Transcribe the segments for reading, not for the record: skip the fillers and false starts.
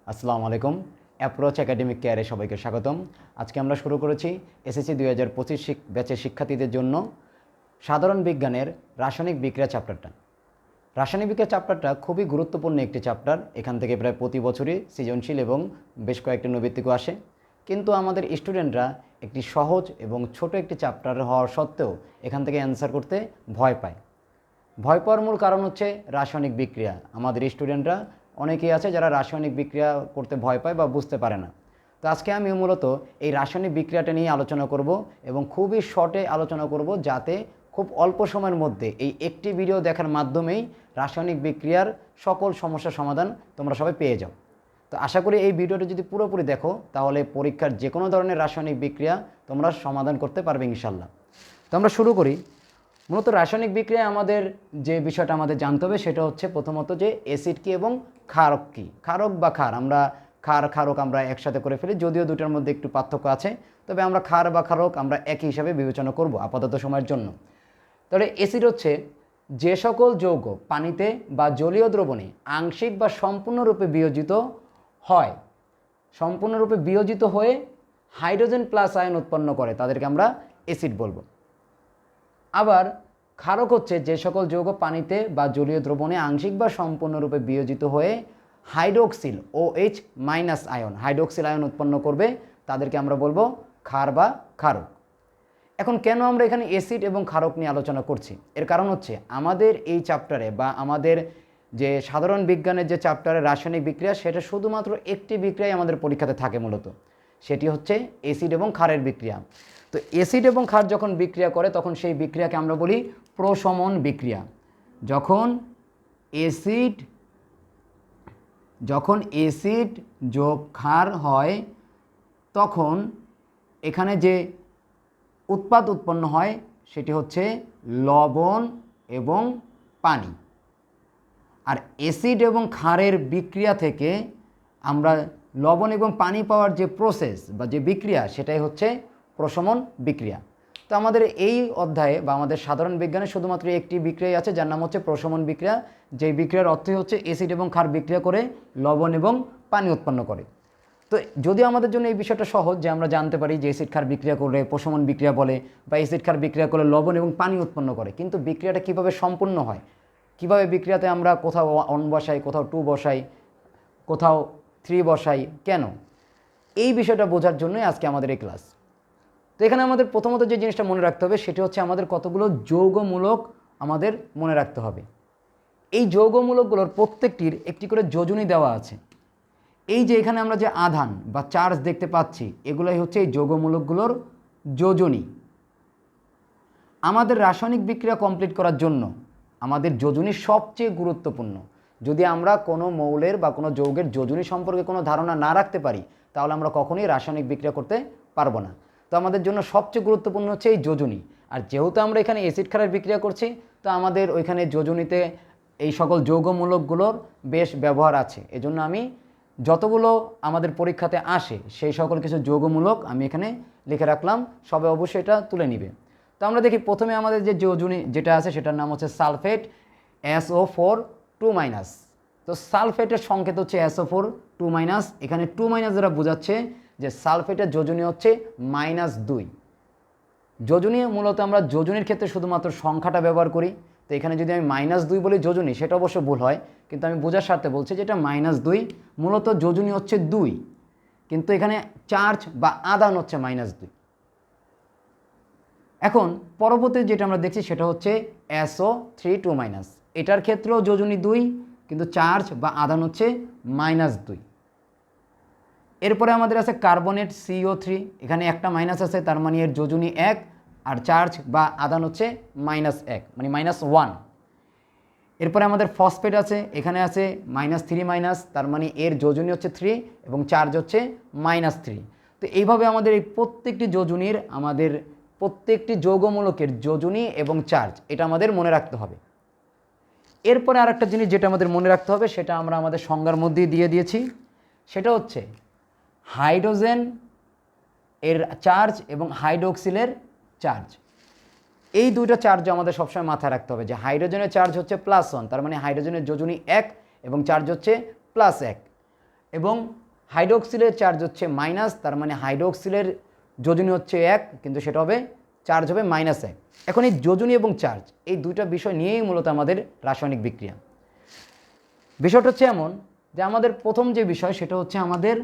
আসসালামু আলাইকুম। Approach academic কেয়ারে সবাইকে স্বাগতম। আজকে আমরা শুরু করেছি এসএসসি 2025 ব্যাচের শিক্ষার্থীদের জন্য সাধারণ বিজ্ঞানের রাসায়নিক বিক্রিয়া চ্যাপ্টারটা। রাসায়নিক বিক্রিয়া চ্যাপ্টারটা খুবই গুরুত্বপূর্ণ একটি চ্যাপ্টার। এখান থেকে প্রায় প্রতি বছরই সৃজনশীল এবং বেশ কয়েকটি নৈবেত্তিকও আসে, কিন্তু আমাদের স্টুডেন্টরা একটি সহজ এবং ছোট একটি চ্যাপ্টার হওয়ার সত্ত্বেও এখান থেকে অ্যান্সার করতে ভয় পায়। ভয় পাওয়ার মূল কারণ হচ্ছে রাসায়নিক বিক্রিয়া। আমাদের স্টুডেন্টরা অনেকেই আছে যারা রাসায়নিক বিক্রিয়া করতে ভয় পায় বা বুঝতে পারে না। তো আজকে আমি মূলত এই রাসায়নিক বিক্রিয়াটা নিয়ে আলোচনা করব এবং খুবই শর্টে আলোচনা করব, যাতে খুব অল্প সময়ের মধ্যে এই একটি ভিডিও দেখার মাধ্যমেই রাসায়নিক বিক্রিয়ার সকল সমস্যার সমাধান তোমরা সবাই পেয়ে যাও। তো আশা করি এই ভিডিওটা যদি পুরোপুরি দেখো তাহলে পরীক্ষার যে কোনো ধরনের রাসায়নিক বিক্রিয়া তোমরা সমাধান করতে পারবে ইনশাল্লাহ। তো আমরা শুরু করি। মূলত রাসায়নিক বিক্রিয়ায় আমাদের যে বিষয়টা আমাদের জানতে হবে সেটা হচ্ছে প্রথমত যে অ্যাসিড কী এবং ক্ষারক কী। ক্ষারক বা ক্ষার, আমরা ক্ষারক আমরা একসাথে করে ফেলি, যদিও দুটার মধ্যে একটু পার্থক্য আছে, তবে আমরা ক্ষার বা ক্ষারক আমরা একই হিসাবে বিবেচনা করব আপাতত সময়ের জন্য। তাহলে অ্যাসিড হচ্ছে যে সকল যৌগ পানিতে বা জলীয় দ্রবণে আংশিক বা সম্পূর্ণরূপে বিয়োজিত হয়, সম্পূর্ণরূপে বিয়োজিত হয়ে হাইড্রোজেন প্লাস আয়ন উৎপন্ন করে, তাদেরকে আমরা অ্যাসিড বলবো। আবার ক্ষারক হচ্ছে যে সকল যৌগ পানিতে বা জলীয় দ্রবণে আংশিক বা সম্পূর্ণরূপে বিয়োজিত হয়ে hydroxyl OH minus ion, hydroxyl ion উৎপন্ন করবে, তাদেরকে আমরা বলবো ক্ষার বা ক্ষারক। এখন কেন আমরা এখানে অ্যাসিড এবং ক্ষারক নিয়ে আলোচনা করছি? এর কারণ হচ্ছে আমাদের এই চ্যাপ্টারে বা আমাদের যে সাধারণ বিজ্ঞানের যে চ্যাপ্টারে রাসায়নিক বিক্রিয়া, সেটা শুধুমাত্র একটি বিক্রিয়াই আমাদের পরীক্ষাতে থাকে মূলত, সেটি হচ্ছে অ্যাসিড এবং ক্ষারের বিক্রিয়া। তো অ্যাসিড এবং ক্ষার যখন বিক্রিয়া করে তখন সেই বিক্রিয়াকে আমরা বলি প্রশমন বিক্রিয়া। যখন অ্যাসিড যোগ ক্ষার হয় তখন এখানে যে উৎপাদ উৎপন্ন হয় সেটি হচ্ছে লবণ এবং পানি। আর অ্যাসিড এবং ক্ষারের বিক্রিয়া থেকে আমরা লবণ এবং পানি পাওয়ার যে প্রসেস বা যে বিক্রিয়া, সেটাই হচ্ছে প্রশমন বিক্রিয়া। তো আমাদের এই অধ্যায়ে বা আমাদের সাধারণ বিজ্ঞানে শুধুমাত্র একটি বিক্রিয়া আছে, যার নাম হচ্ছে প্রশমন বিক্রিয়া। যেই বিক্রিয়ার অর্থই হচ্ছে অ্যাসিড এবং ক্ষার বিক্রিয়া করে লবণ এবং পানি উৎপন্ন করে। তো যদিও আমাদের জন্য এই বিষয়টা সহজ যে আমরা জানতে পারি যে অ্যাসিড ক্ষার বিক্রিয়া করলে প্রশমন বিক্রিয়া বলে, বা অ্যাসিড ক্ষার বিক্রিয়া করলে লবণ এবং পানি উৎপন্ন করে, কিন্তু বিক্রিয়াটা কীভাবে সম্পূর্ণ হয়, কীভাবে বিক্রিয়াতে আমরা কোথাও 1 বসাই, কোথাও 2 বসাই, কোথাও 3 বসাই, কেন, এই বিষয়টা বোঝার জন্যই আজকে আমাদের এই ক্লাস। তো এখানে আমাদের প্রথমত যে জিনিসটা মনে রাখতে হবে সেটি হচ্ছে আমাদের কতগুলো যৌগমূলক আমাদের মনে রাখতে হবে। এই যৌগমূলকগুলোর প্রত্যেকটির একটি করে যোজনী দেওয়া আছে। এই যে এখানে আমরা যে আধান বা চার্জ দেখতে পাচ্ছি, এগুলোই হচ্ছে এই যৌগমূলকগুলোর যোজনী। আমাদের রাসায়নিক বিক্রিয়া কমপ্লিট করার জন্য আমাদের যোজনী সবচেয়ে গুরুত্বপূর্ণ। যদি আমরা কোনো মৌলের বা কোনো যৌগের যোজনী সম্পর্কে কোনো ধারণা না রাখতে পারি, তাহলে আমরা কখনোই রাসায়নিক বিক্রিয়া করতে পারবো না। তো আমাদের জন্য সবচেয়ে গুরুত্বপূর্ণ হচ্ছে এই যোজনী। আর যেহেতু আমরা এখানে অ্যাসিড ক্ষারের বিক্রিয়া করছি, তো আমাদের ওইখানে যোজনীতে এই সকল যৌগমূলকগুলোর বেশ ব্যবহার আছে। এজন্য আমি যতগুলো আমাদের পরীক্ষাতে আসে সেই সকল কিছু যৌগমূলক আমি এখানে লিখে রাখলাম, সবাই অবশ্যই এটা তুলে নিবে। তো আমরা দেখি প্রথমে আমাদের যে যোজনী যেটা আছে সেটার নাম হচ্ছে সালফেট, SO4 2-। তো সালফেটের সংকেত হচ্ছে SO4 2-। এখানে 2- দ্বারা বোঝাচ্ছে যে সালফেটের যোজনী হচ্ছে -2। যোজনী মূলত আমরা যোজনীর ক্ষেত্রে শুধুমাত্র সংখ্যাটা ব্যবহার করি। তো এখানে যদি আমি -2 বলি যোজনী, সেটা অবশ্য ভুল হয়, কিন্তু আমি বোঝার স্বার্থে বলছি যে এটা -2, মূলত যোজনী হচ্ছে 2, কিন্তু এখানে চার্জ বা আধান হচ্ছে -2। এখন পরবর্তী যেটা আমরা দেখছি সেটা হচ্ছে SO3 2-। এটার ক্ষেত্রেও যোজনী 2, কিন্তু চার্জ বা আধান হচ্ছে -2। এরপরে আমাদের আছে কার্বনেট CO3, এখানে একটা মাইনাস আছে, তার মানে এর যোজনী 1, আর চার্জ বা আধান হচ্ছে -1, মানে -1। এরপরে আমাদের ফসফেট আছে, এখানে আছে -3-, তার মানে এর যোজনী হচ্ছে 3 এবং চার্জ হচ্ছে -3। তো এইভাবে আমাদের এই প্রত্যেকটি যোজনীর, আমাদের প্রত্যেকটি যৌগমূলকের যোজনী এবং চার্জ, এটা আমাদের মনে রাখতে হবে। এরপরে আরেকটা জিনিস যেটা আমাদের মনে রাখতে হবে সেটা আমরা আমাদের সংজ্ঞার মধ্যেই দিয়ে দিয়েছি, সেটা হচ্ছে হাইড্রোজেন এর চার্জ এবং হাইড্রোক্সিলের চার্জ। এই দুটো চার্জ আমাদের সবসময় মাথায় রাখতে হবে যে হাইড্রোজেনের চার্জ হচ্ছে +1, তার মানে হাইড্রোজেনের যোজনী 1 এবং চার্জ হচ্ছে +1। এবং হাইড্রোক্সিলের চার্জ হচ্ছে মাইনাস, তার মানে হাইড্রোক্সিলের যোজনী হচ্ছে 1, কিন্তু সেটা হবে চার্জ হবে -1। এখন এই যোজনী এবং চার্জ এই দুইটা বিষয় নিয়েই মূলত আমাদের রাসায়নিক বিক্রিয়া। বিষয়টা হচ্ছে এমন যে আমাদের প্রথম যে বিষয় সেটা হচ্ছে আমাদের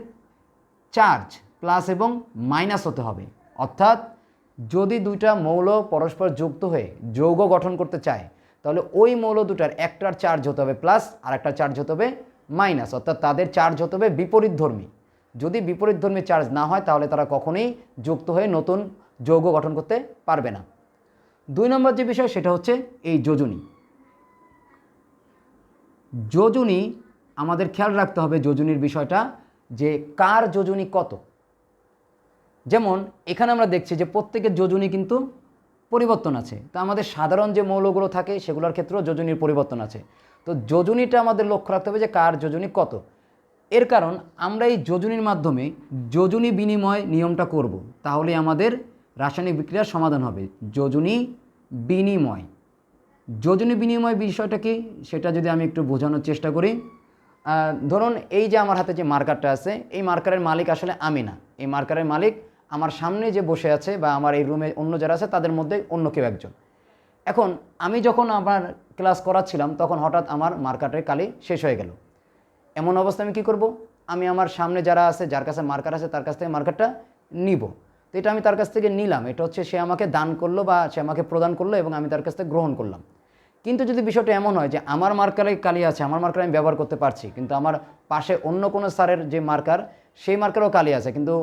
চার্জ প্লাস এবং মাইনাস হতে হবে, অর্থাৎ যদি দুইটা মৌল পরস্পর যুক্ত হয়ে যৌগ গঠন করতে চায় তাহলে ওই মৌল দুটার একটার চার্জ হতে হবে প্লাস আর একটা চার্জ হতে হবে মাইনাস, অর্থাৎ তাদের চার্জ হতে হবে বিপরীতধর্মী। যদি বিপরীতধর্মী চার্জ না হয় তাহলে তারা কখনোই যুক্ত হয়ে নতুন যৌগ গঠন করতে পারবে না। 2 নম্বর যে বিষয় সেটা হচ্ছে এই যোজনী। যোজনী আমাদের খেয়াল রাখতে হবে যোজনীর বিষয়টা, যে কার যোজনী কত। যেমন এখানে আমরা দেখছি যে প্রত্যেকের যোজনী কিন্তু পরিবর্তন আছে, তো আমাদের সাধারণ যে মৌলগুলো থাকে সেগুলোর ক্ষেত্রেও যোজনীর পরিবর্তন আছে। তো যোজনীটা আমাদের লক্ষ্য রাখতে হবে যে কার যোজনী কত। এর কারণ আমরা এই যোজনীর মাধ্যমে যোজনী বিনিময় নিয়মটা করব, তাহলে আমাদের রাসায়নিক বিক্রিয়ার সমাধান হবে। যোজনী বিনিময়, যোজনী বিনিময় বিষয়টা কি সেটা যদি আমি একটু বোঝানোর চেষ্টা করি। ধরুন এই যে আমার হাতে যে মার্কারটা আছে, এই মার্কারের মালিক আসলে আমি না, এই মার্কারের মালিক আমার সামনে যে বসে আছে বা আমার এই রুমে অন্য যারা আছে তাদের মধ্যে অন্য কেউ একজন। এখন আমি যখন আমার ক্লাস করাচ্ছিলাম তখন হঠাৎ আমার মার্কারের কালি শেষ হয়ে গেল। এমন অবস্থা আমি কী করব, আমি আমার সামনে যারা আছে, যার কাছে মার্কার আছে তার কাছ থেকে মার্কারটা নিব। তো এটা আমি তার কাছ থেকে নিলাম, এটা হচ্ছে সে আমাকে দান করলো বা সে আমাকে প্রদান করলো এবং আমি তার কাছ থেকে গ্রহণ করলাম। কিন্তু যদি বিষয়টা এমন হয় যে আমার মার্কারে কালি আছে, আমার মার্কার আমি ব্যবহার করতে পারছি, কিন্তু আমার পাশে অন্য কোনো স্যারের যে মার্কার সেই মার্কারও কালি আছে, কিন্তু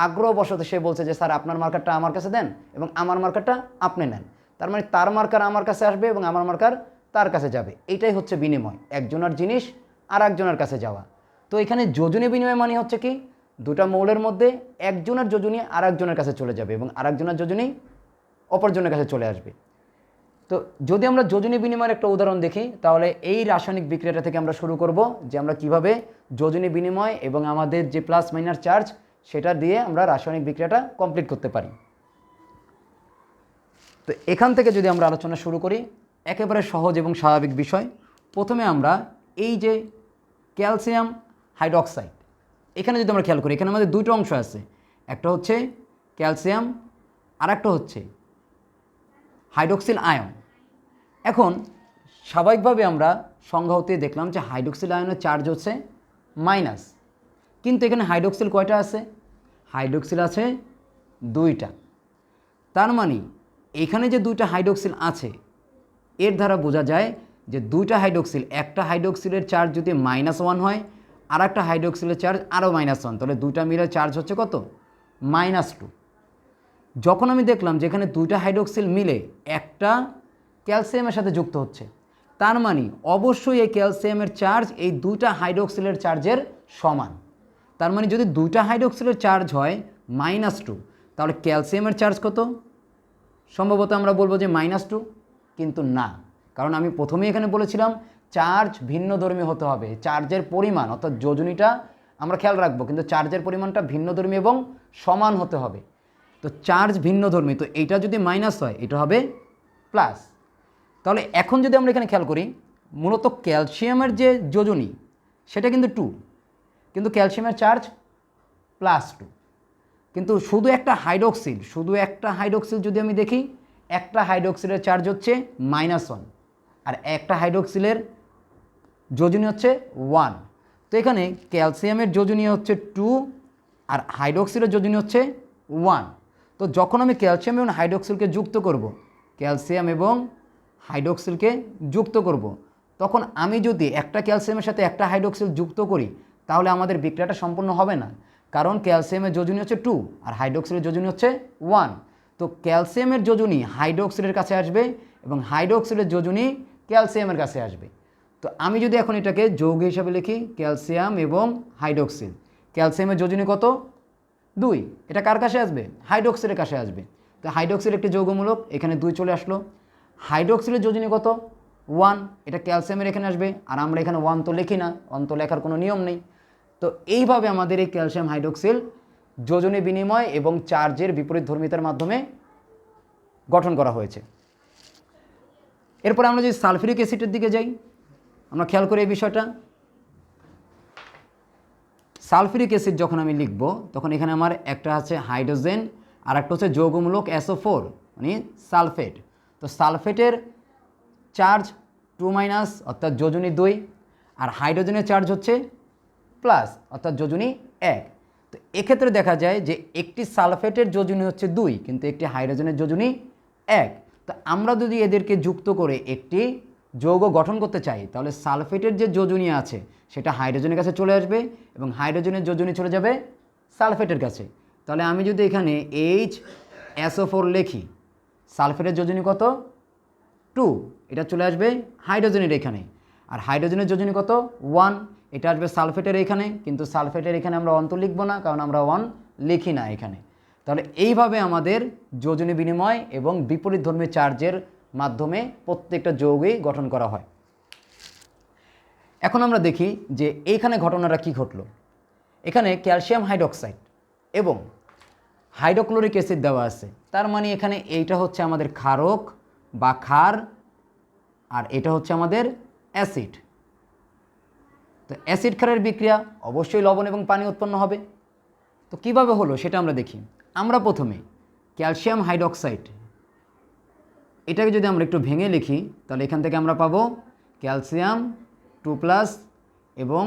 আগ্রহবশত সে বলছে যে স্যার আপনার মার্কারটা আমার কাছে দেন এবং আমার মার্কারটা আপনি নেন, তার মানে তার মার্কার আমার কাছে আসবে এবং আমার মার্কার তার কাছে যাবে। এটাই হচ্ছে বিনিময়, একজনের জিনিস আর একজনের কাছে যাওয়া। তো এখানে যোজনী বিনিময় মানে হচ্ছে কি, দুটা মৌলের মধ্যে একজনের যোজনী আর একজনের কাছে চলে যাবে এবং আরেকজনের যোজনী অপরজনের কাছে চলে আসবে। তো যদি আমরা যোজনী বিনিময়ের একটা উদাহরণ দেখি তাহলে এই রাসায়নিক বিক্রিয়াটা থেকে আমরা শুরু করব যে আমরা কিভাবে যোজনী বিনিময় এবং আমাদের যে প্লাস মাইনাস চার্জ সেটা দিয়ে আমরা রাসায়নিক বিক্রিয়াটা কমপ্লিট করতে পারি। তো এখান থেকে যদি আমরা আলোচনা শুরু করি, একেবারে সহজ এবং স্বাভাবিক বিষয়। প্রথমে আমরা এই যে ক্যালসিয়াম হাইড্রক্সাইড, এখানে যদি আমরা খেয়াল করি এখানে আমাদের দুটো অংশ আছে, একটা হচ্ছে ক্যালসিয়াম আর একটা হচ্ছে হাইড্রক্সিল আয়ন। এখন স্বাভাবিকভাবে আমরা সংজ্ঞা হতে দেখলাম যে হাইড্রক্সিল আয়নের চার্জ হচ্ছে মাইনাস, কিন্তু এখানে হাইড্রক্সিল কয়টা আছে, হাইড্রক্সিল আছে 2টা। তার মানে এখানে যে 2টা হাইড্রক্সিল আছে এর দ্বারা বোঝা যায় যে 2টা হাইড্রক্সিল, একটা হাইড্রক্সিলের চার্জ যদি -1 হয় আর একটা হাইড্রক্সিলের চার্জ আরও -1, তাহলে 2টা মিলে চার্জ হচ্ছে কত, -2। যখন আমি দেখলাম যে এখানে 2টা হাইড্রক্সিল মিলে একটা ক্যালসিয়ামের সাথে যুক্ত হচ্ছে, তার মানে অবশ্যই এই ক্যালসিয়ামের চার্জ এই 2টা হাইড্রক্সিলের চার্জের সমান। তার মানে যদি 2টা হাইড্রক্সিলের চার্জ হয় -2, তাহলে ক্যালসিয়ামের চার্জ কত, সম্ভবত আমরা বলবো যে -2, কিন্তু না, কারণ আমি প্রথমেই এখানে বলেছিলাম চার্জ ভিন্নধর্মী হতে হবে, চার্জের পরিমাণ অর্থাৎ যোজনীটা আমরা খেয়াল রাখবো, কিন্তু চার্জের পরিমাণটা ভিন্নধর্মী এবং সমান হতে হবে। তো চার্জ ভিন্নধর্মী, তো এইটা যদি মাইনাস হয় এটা হবে প্লাস। তাহলে এখন যদি আমরা এখানে খেয়াল করি, মূলত ক্যালসিয়ামের যে যোজনী সেটা কিন্তু 2, কিন্তু ক্যালসিয়ামের চার্জ +2, কিন্তু শুধু একটা হাইড্রক্সিল যদি আমি দেখি, একটা হাইড্রক্সিলের চার্জ হচ্ছে -1 আর একটা হাইড্রক্সিলের যোজনী হচ্ছে 1। তো এখানে ক্যালসিয়ামের যোজনী হচ্ছে 2 আর হাইড্রক্সিলের যোজনী হচ্ছে 1। তো যখন আমি ক্যালসিয়াম এবং হাইড্রক্সিলকে যুক্ত করব, ক্যালসিয়াম এবং হাইড্রক্সিলকে যুক্ত করব, তখন আমি যদি একটা ক্যালসিয়ামের সাথে একটা হাইড্রক্সিল যুক্ত করি তাহলে আমাদের বিক্রিয়াটা সম্পূর্ণ হবে না, কারণ ক্যালসিয়ামের যোজনী হচ্ছে 2 আর হাইড্রক্সিলের যোজনী হচ্ছে 1। তো ক্যালসিয়ামের যোজনী হাইড্রক্সিলের কাছে আসবে এবং হাইড্রক্সিলের যোজনী ক্যালসিয়ামের কাছে আসবে। তো আমি যদি এখন এটাকে যৌগ হিসাবে লিখি, ক্যালসিয়াম এবং হাইড্রক্সিল, ক্যালসিয়ামের যোজনী কত, 2, এটা কার কাছে আসবে, হাইড্রক্সিলের কাছে আসবে। তো হাইড্রক্সিল একটি যৌগমূলক, এখানে 2 চলে আসলো। হাইড্রক্সিলের যোজনী কত, 1, এটা ক্যালসিয়ামের এখানে আসবে, আর আমরা এখানে 1 তো লিখি না, 1 তো লেখার কোনো নিয়ম নেই। তো এইভাবে আমাদের এই ক্যালসিয়াম হাইড্রক্সিল যোজনী বিনিময় এবং চার্জের বিপরীত ধর্মিতার মাধ্যমে গঠন করা হয়েছে। এরপরে আমরা যদি সালফিউরিক অ্যাসিডের দিকে যাই, আমরা খেয়াল করি এই বিষয়টা। সালফিউরিক অ্যাসিড যখন আমি লিখব তখন এখানে আমার একটা আছে হাইড্রোজেন আর একটা হচ্ছে যৌগমূলক SO4 মানে সালফেট। তো সালফেটের চার্জ 2 অর্থাৎ যোজনী 2 আর হাইড্রোজেনের চার্জ হচ্ছে প্লাস অর্থাৎ যোজনী 1। তো এক্ষেত্রে দেখা যায় যে একটি সালফেটের যোজনী হচ্ছে 2 কিন্তু একটি হাইড্রোজেনের যোজনী 1। তো আমরা যদি এদেরকে যুক্ত করে একটি যৌগ গঠন করতে চাই তাহলে সালফেটের যে যোজনী আছে সেটা হাইড্রোজেনের কাছে চলে আসবে এবং হাইড্রোজেনের যোজনী চলে যাবে সালফেটের কাছে। তাহলে আমি যদি এখানে HSO4 লিখি, সালফেটের যোজনী কত 2, এটা চলে আসবে হাইড্রোজেনের এখানে। আর হাইড্রোজেনের যোজনী কত 1, এটা আসবে সালফেটের এখানে। কিন্তু সালফেটের এখানে আমরা অন্ত লিখব না, কারণ আমরা 1 লিখি না এখানে। তাহলে এইভাবে আমাদের যোজনী বিনিময় এবং বিপরীতধর্মী চার্জের মাধ্যমে প্রত্যেকটা যৌগই গঠন করা হয়। এখন আমরা দেখি যে এইখানে ঘটনাটা কি ঘটলো। এখানে ক্যালসিয়াম হাইড্রোক্সাইড এবং হাইড্রোক্লোরিক অ্যাসিড দেওয়া আছে, তার মানে এখানে এইটা হচ্ছে আমাদের ক্ষারক বা ক্ষার আর এটা হচ্ছে আমাদের অ্যাসিড। তো অ্যাসিড ক্ষারের বিক্রিয়া অবশ্যই লবণ এবং পানি উৎপন্ন হবে। তো কিভাবে হলো সেটা আমরা দেখি। আমরা প্রথমে ক্যালসিয়াম হাইড্রোক্সাইড এটাকে যদি আমরা একটু ভেঙে লিখি তাহলে এখান থেকে আমরা পাবো ক্যালসিয়াম 2+ এবং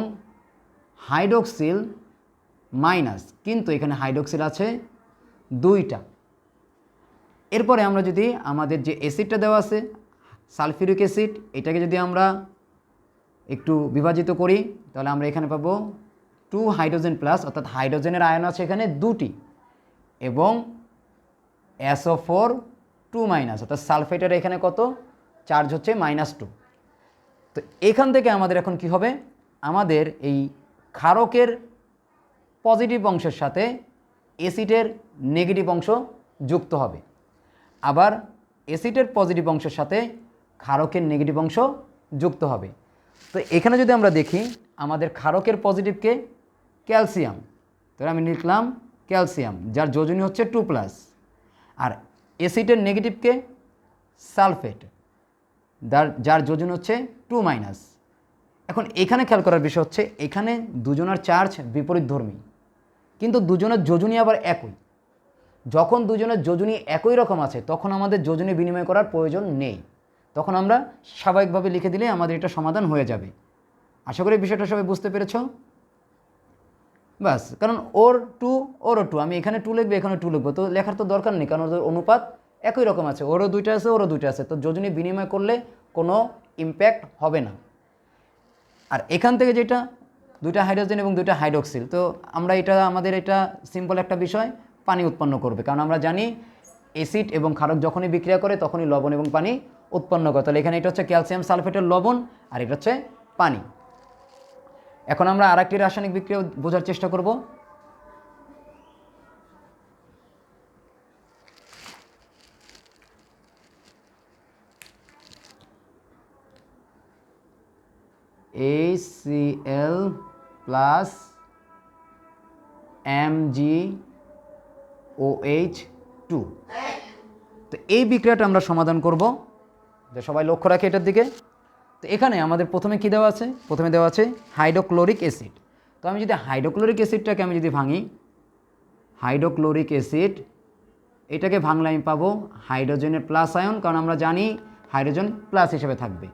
হাইড্রোক্সিল মাইনাস, কিন্তু এখানে হাইড্রোক্সিল আছে 2টা। এরপরে আমরা যদি আমাদের যে অ্যাসিডটা দেওয়া আছে সালফিউরিক অ্যাসিড, এটাকে যদি আমরা একটু বিভাজিত করি তাহলে আমরা এখানে পাবো 2 হাইড্রোজেন প্লাস, অর্থাৎ হাইড্রোজেনের আয়ন আছে এখানে 2টি এবং SO4 2-, অর্থাৎ সালফেটের এখানে কত চার্জ হচ্ছে -2। তো এখান থেকে আমাদের এখন কি হবে, আমাদের এই ক্ষারকের পজিটিভ অংশের সাথে অ্যাসিডের নেগেটিভ অংশ যুক্ত হবে, আবার অ্যাসিডের পজিটিভ অংশের সাথে ক্ষারকের নেগেটিভ অংশ যুক্ত হবে। তো এখানে যদি আমরা দেখি আমাদের ক্ষারকের পজিটিভকে ক্যালসিয়াম, তাহলে আমি লিখলাম ক্যালসিয়াম যার যোজনী হচ্ছে 2+, আর অ্যাসিডের নেগেটিভকে সালফেট যার যোজনী হচ্ছে 2-। এখন এখানে খেয়াল করার বিষয় হচ্ছে এখানে দুজনের চার্জ বিপরীতধর্মী কিন্তু দুজনের যোজনী আবার একই। যখন দুজনের যোজনী একই রকম আছে তখন আমাদের যোজনী বিনিময় করার প্রয়োজন নেই, তখন আমরা স্বাভাবিকভাবে লিখে দিলে আমাদের এটা সমাধান হয়ে যাবে। আশা করি বিষয়টা সবাই বুঝতে পেরেছ। বাস, কারণ ওর 2 ওরও 2, আমি এখানে 2 লিখবো এখানে 2 লিখবো, তো লেখার তো দরকার নেই, কারণ ওদের অনুপাত একই রকম আছে, ওরও 2টা আছে ওরও 2টা আছে, তো যোজনী বিনিময় করলে কোনো ইম্প্যাক্ট হবে না। আর এখান থেকে যেটা 2টা হাইড্রোজেন এবং 2টা হাইড্রোক্সিল, তো আমরা এটা আমাদের এটা সিম্পল একটা বিষয়, পানি উৎপন্ন করবে, কারণ আমরা জানি অ্যাসিড এবং ক্ষারক যখনই বিক্রিয়া করে তখনই লবণ এবং পানি উৎপন্ন করে। তাহলে এখানে এটা হচ্ছে ক্যালসিয়াম সালফেটের লবণ আর এটা হচ্ছে পানি। এখন আমরা আরেকটি রাসায়নিক বিক্রিয়া বোঝার চেষ্টা করব। HCl plus MgOH2। তো এই বিক্রিয়াটা আমরা সমাধান করব, যে সবাই লক্ষ্য রাখে এটার দিকে। তো এখানে আমাদের প্রথমে কি দেওয়া আছে, প্রথমে দেওয়া আছে হাইড্রোক্লোরিক অ্যাসিড। তো আমি যদি হাইড্রোক্লোরিক অ্যাসিডটাকে আমি যদি ভাঙি, হাইড্রোক্লোরিক অ্যাসিড এটাকে ভাঙলে আমি পাবো হাইড্রোজেনের প্লাস আয়ন, কারণ আমরা জানি হাইড্রোজেন প্লাস হিসেবে থাকবে।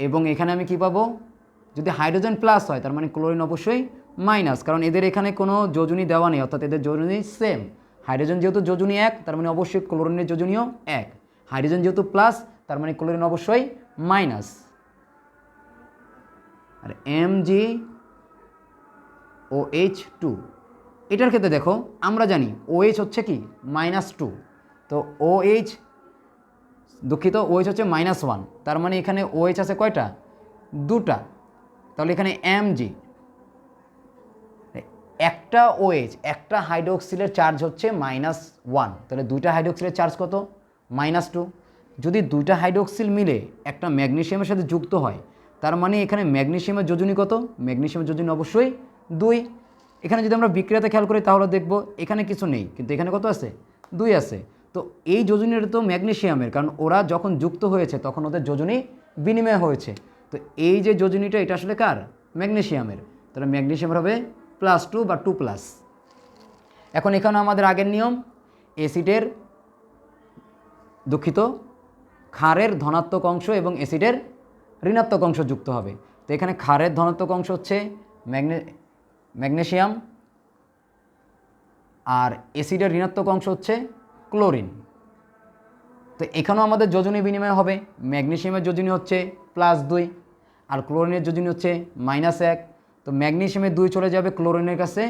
এবং এখানে আমি কি পাবো, যদি হাইড্রোজেন প্লাস হয় তার মানে ক্লোরিন অবশ্যই মাইনাস, কারণ এদের এখানে কোনো যোজনী দেওয়া নেই, অর্থাৎ এদের যোজনী সেম। হাইড্রোজেন যেহেতু যোজনী 1 তার মানে অবশ্যই ক্লোরিনের যোজনীও 1, হাইড্রোজেন যেহেতু প্লাস তার মানে ক্লোরিন অবশ্যই মাইনাস। আর MgOH2 এটার ক্ষেত্রে দেখো আমরা জানি OH হচ্ছে কি -2, তো OH দুঃখিত OH হচ্ছে -1, তার মানে এখানে OH আছে কয়টা, 2টা। তাহলে এখানে Mg একটা OH একটা হাইড্রোক্সিলের চার্জ হচ্ছে -1, তাহলে 2টা হাইড্রোক্সিলের চার্জ কত, -2। যদি 2টা হাইড্রোক্সিল মিলে একটা ম্যাগনেসিয়ামের সাথে যুক্ত হয় তার মানে এখানে ম্যাগনেসিয়ামের যোজনী কত, ম্যাগনেসিয়ামের যোজনী অবশ্যই 2। এখানে যদি আমরা বিক্রিয়াতে খেয়াল করি তাহলে দেখব এখানে কিছু নেই কিন্তু এখানে কত আছে, 2 আছে। তো এই যোজনীটা তো ম্যাগনেসিয়ামের, কারণ ওরা যখন যুক্ত হয়েছে তখন ওদের যোজনী বিনিময় হয়েছে। তো এই যে যোজনীটা এটা আসলে কার, ম্যাগনেসিয়ামের, তাহলে ম্যাগনেসিয়ামের হবে +2 বা 2+। এখন এখানে আমাদের আগের নিয়ম, অ্যাসিডের দুঃখিত ক্ষারের ধনাত্মক অংশ এবং অ্যাসিডের ঋণাত্মক অংশ যুক্ত হবে। তো এখানে ক্ষারের ধনাত্মক অংশ হচ্ছে ম্যাগনেসিয়াম, আর অ্যাসিডের ঋণাত্মক অংশ হচ্ছে ক্লোরিন। তো এখানেও আমাদের যোজনী বিনিময় হবে। ম্যাগনেসিয়ামের যোজনী হচ্ছে +2 আর ক্লোরিনের যোজনী হচ্ছে -1। তো ম্যাগনেসিয়ামের 2 চলে যাবে ক্লোরিনের কাছে,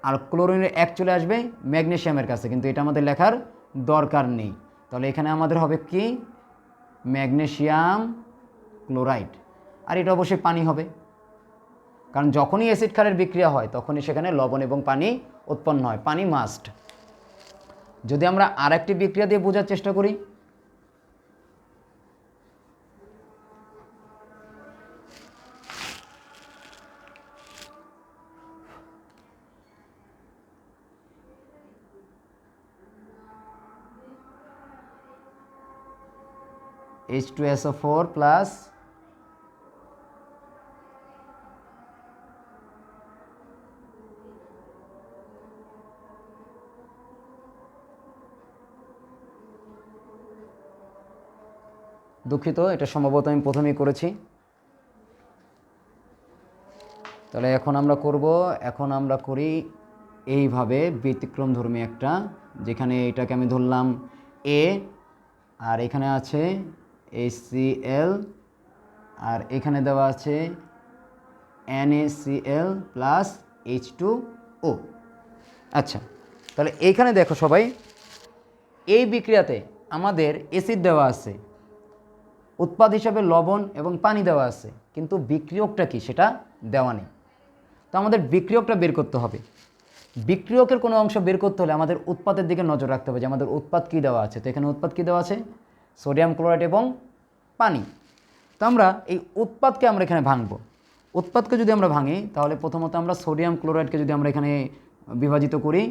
আর ক্লোরিনের 1 চলে আসবে ম্যাগনেসিয়ামের কাছে, কিন্তু এটা আমাদের লেখার দরকার নেই। তাহলে এখানে আমাদের হবে কি, ম্যাগনেসিয়াম ক্লোরাইড। আর এটা অবশ্যই পানি হবে, কারণ যখনই অ্যাসিড ক্ষারের বিক্রিয়া হয় তখনই সেখানে লবণ এবং পানি উৎপন্ন হয়, পানি মাস্ট। যদি আমরা আরেকটি বিক্রিয়া দিয়ে বোঝার চেষ্টা করি, H2SO4 প্লাস দুঃখিত, এটা সম্ভবত আমি প্রথমেই করেছি। তাহলে এখন আমরা করি এইভাবে ব্যতিক্রমধর্মী একটা, যেখানে এটাকে আমি ধরলাম A, আর এখানে আছে HCl, আর এখানে দেওয়া আছে NaCl প্লাস H2O। আচ্ছা, তাহলে এইখানে দেখো সবাই, এই বিক্রিয়াতে আমাদের অ্যাসিড দেওয়া আছে, উৎপাদ হিসাবে লবণ এবং পানি দেওয়া আছে, কিন্তু বিক্রিয়কটা কি সেটা দেওয়া নেই। তো আমাদের বিক্রিয়কটা বের করতে হবে। বিক্রিয়কের কোনো অংশ বের করতে হলে আমাদের উৎপাদের দিকে নজর রাখতে হবে যে আমাদের উৎপাদ কী দেওয়া আছে। তো এখানে উৎপাদ কী দেওয়া আছে, সোডিয়াম ক্লোরাইড এবং পানি। তো আমরা এই উৎপাদকে আমরা এখানে ভাঙব। উৎপাদকে যদি আমরা ভাঙি তাহলে প্রথমত আমরা সোডিয়াম ক্লোরাইডকে যদি আমরা এখানে বিভাজিত করি,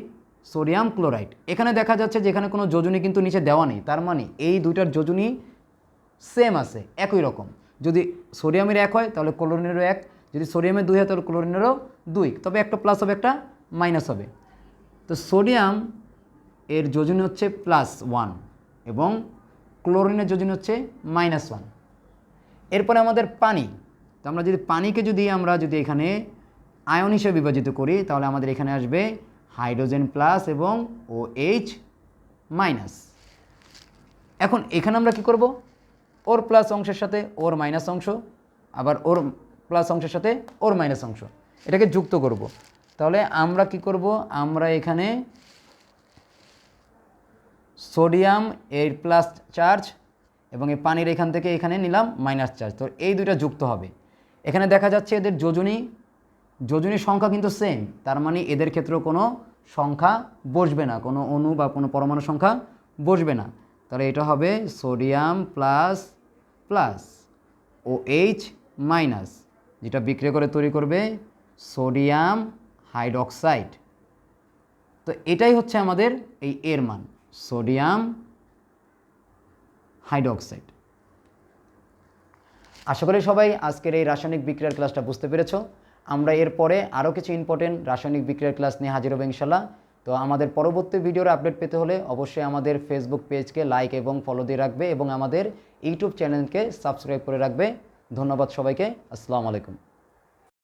সোডিয়াম ক্লোরাইড, এখানে দেখা যাচ্ছে যে এখানে কোনো যোজনী কিন্তু নিচে দেওয়া নেই, তার মানে এই দুইটার যোজনী সেম আছে, একই রকম। যদি সোডিয়ামের 1 হয় তাহলে ক্লোরিনেরও 1, যদি সোডিয়ামের 2 হয় তাহলে ক্লোরিনেরও 2, তবে একটা প্লাস হবে একটা মাইনাস হবে। তো সোডিয়াম এর যোজনী হচ্ছে +1 এবং ক্লোরিনের যোজনী হচ্ছে -1। এরপরে আমাদের পানি। তো আমরা যদি পানিকে আমরা যদি এখানে আয়ন হিসেবে বিভাজিত করি তাহলে আমাদের এখানে আসবে হাইড্রোজেন প্লাস এবং OH মাইনাস। এখন এখানে আমরা কি করব, ওর প্লাস অংশের সাথে ওর মাইনাস অংশ, আবার ওর প্লাস অংশের সাথে ওর মাইনাস অংশ, এটাকে যুক্ত করব। তাহলে আমরা কি করব, আমরা এখানে সোডিয়াম এর প্লাস চার্জ এবং এই পানির এখান থেকে এখানে নিলাম মাইনাস চার্জ, তো এই দুইটা যুক্ত হবে। এখানে দেখা যাচ্ছে এদের যোজনীর সংখ্যা কিন্তু সেম, তার মানে এদের ক্ষেত্রেও কোনো সংখ্যা বসবে না, কোনো অণু বা কোনো পরমাণু সংখ্যা বসবে না। তাহলে এটা হবে sodium plus plus OH minus, যেটা বিক্রিয়া করে তৈরি করবে সোডিয়াম হাইড্রক্সাইড। তো এটাই হচ্ছে আমাদের এই এর মান, সোডিয়াম হাইড্রক্সাইড। আশা করি সবাই আজকের এই রাসায়নিক বিক্রিয়ার ক্লাসটা বুঝতে পেরেছো। আমরা এরপরে আরও কিছু ইম্পর্টেন্ট রাসায়নিক বিক্রিয়ার ক্লাস নিয়ে হাজির হবো ইনশাল্লাহ। তো আমাদের পরবর্তী ভিডিওর আপডেট পেতে হলে অবশ্যই আমাদের ফেসবুক পেজকে লাইক এবং ফলো দিয়ে রাখবে এবং আমাদের ইউটিউব চ্যানেলকে সাবস্ক্রাইব করে রাখবে। ধন্যবাদ সবাইকে, আসসালামু আলাইকুম।